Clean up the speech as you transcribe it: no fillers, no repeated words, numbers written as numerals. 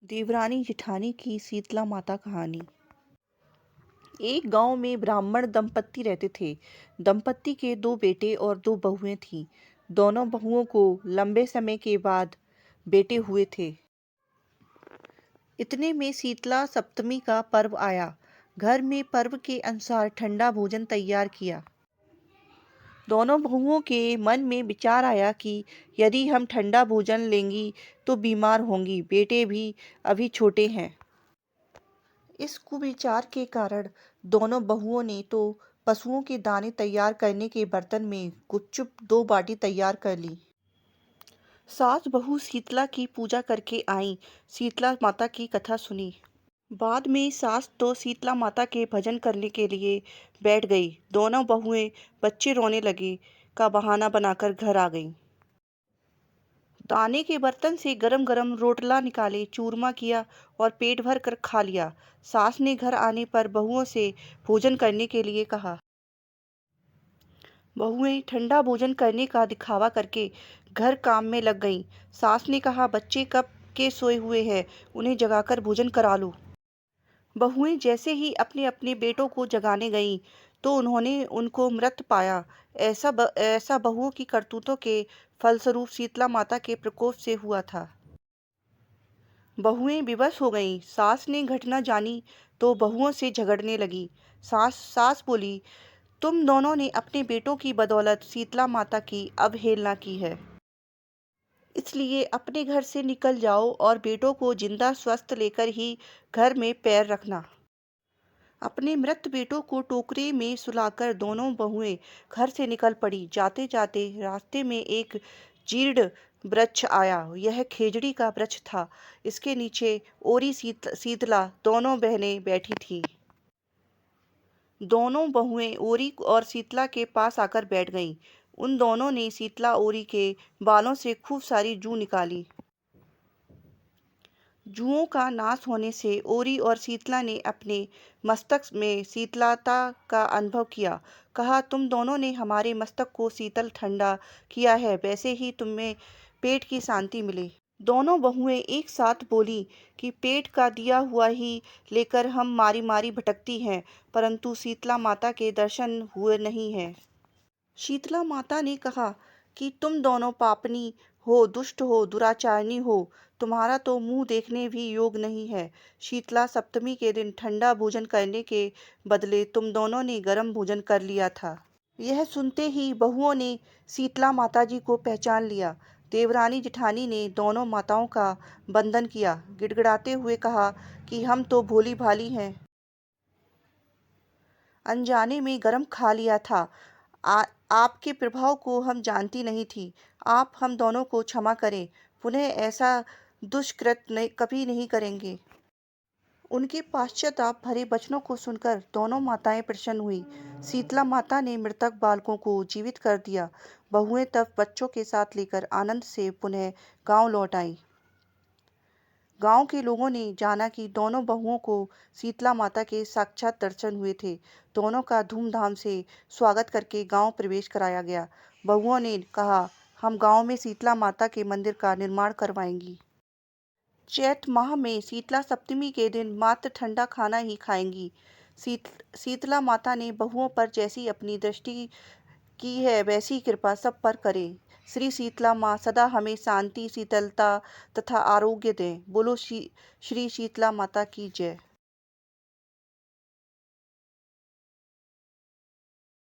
देवरानी जेठानी की शीतला माता कहानी। एक गांव में ब्राह्मण दंपत्ति रहते थे। दंपत्ति के दो बेटे और दो बहुएं थीं। दोनों बहुओं को लंबे समय के बाद बेटे हुए थे। इतने में शीतला सप्तमी का पर्व आया। घर में पर्व के अनुसार ठंडा भोजन तैयार किया। दोनों बहुओं के मन में विचार आया कि यदि हम ठंडा भोजन लेंगी तो बीमार होंगी। बेटे भी अभी छोटे हैं। इस कुविचार के कारण दोनों बहुओं ने तो पशुओं के दाने तैयार करने के बर्तन में गुपचुप 2 बाटी तैयार कर ली। सास बहू शीतला की पूजा करके आईं। शीतला माता की कथा सुनी। बाद में सास तो शीतला माता के भजन करने के लिए बैठ गई। दोनों बहुएं बच्चे रोने लगे का बहाना बनाकर घर आ गईं। दाने के बर्तन से गरम गरम रोटला निकाले, चूरमा किया और पेट भर कर खा लिया। सास ने घर आने पर बहुओं से भोजन करने के लिए कहा। बहुएं ठंडा भोजन करने का दिखावा करके घर काम में लग गईं। सास ने कहा, बच्चे कब के सोए हुए हैं, उन्हें जगाकर भोजन करा लो। बहुएं जैसे ही अपने अपने बेटों को जगाने गईं तो उन्होंने उनको मृत पाया। ऐसा बहुओं की करतूतों के फलस्वरूप शीतला माता के प्रकोप से हुआ था। बहुएं विवश हो गईं। सास ने घटना जानी तो बहुओं से झगड़ने लगी। सास बोली, तुम दोनों ने अपने बेटों की बदौलत शीतला माता की अवहेलना की है, इसलिए अपने घर से निकल जाओ और बेटों को जिंदा स्वस्थ लेकर ही घर में पैर रखना। अपने मृत बेटों को टोकरे में सुलाकर दोनों बहुएं घर से निकल पड़ी। जाते जाते रास्ते में एक जीर्ण वृक्ष आया। यह खेजड़ी का वृक्ष था। इसके नीचे ओरी शीतला दोनों बहनें बैठी थीं। दोनों बहुएं ओरी और शीतला के पास आकर बैठ गईं। उन दोनों ने शीतला ओरी के बालों से खूब सारी जू निकाली। जुओं का नाश होने से ओरी और शीतला ने अपने मस्तक में शीतलता का अनुभव किया। कहा, तुम दोनों ने हमारे मस्तक को शीतल ठंडा किया है, वैसे ही तुम्हें पेट की शांति मिले। दोनों बहुएं एक साथ बोली कि पेट का दिया हुआ ही लेकर हम मारी मारी भटकती हैं, परंतु शीतला माता के दर्शन हुए नहीं हैं। शीतला माता ने कहा कि तुम दोनों पापनी हो, दुष्ट हो, दुराचारणी हो। तुम्हारा तो मुंह देखने भी योग नहीं है। शीतला सप्तमी के दिन ठंडा भोजन करने के बदले तुम दोनों ने गर्म भोजन कर लिया था। यह सुनते ही बहुओं ने शीतला माताजी को पहचान लिया। देवरानी जेठानी ने दोनों माताओं का वंदन किया। गिड़गिड़ाते हुए कहा कि हम तो भोली भाली हैं, अनजाने में गरम खा लिया था। आपके प्रभाव को हम जानती नहीं थी। आप हम दोनों को क्षमा करें। पुनः ऐसा दुष्कृत्य कभी नहीं करेंगे। उनके पश्चाताप भरे वचनों को सुनकर दोनों माताएं प्रसन्न हुई। शीतला माता ने मृतक बालकों को जीवित कर दिया। बहुएं तब बच्चों के साथ लेकर आनंद से पुनः गांव लौट आईं। गांव के लोगों ने जाना कि दोनों बहुओं को शीतला माता के साक्षात दर्शन हुए थे। दोनों का धूमधाम से स्वागत करके गांव प्रवेश कराया गया। बहुओं ने कहा, हम गांव में शीतला माता के मंदिर का निर्माण करवाएंगी। चैत माह में शीतला सप्तमी के दिन मात्र ठंडा खाना ही खाएंगी। शीतला माता ने बहुओं पर जैसी अपनी दृष्टि की है वैसी कृपा सब पर करे। श्री शीतला माँ सदा हमें शांति, शीतलता तथा आरोग्य दें। बोलो श्री शीतला माता की जय।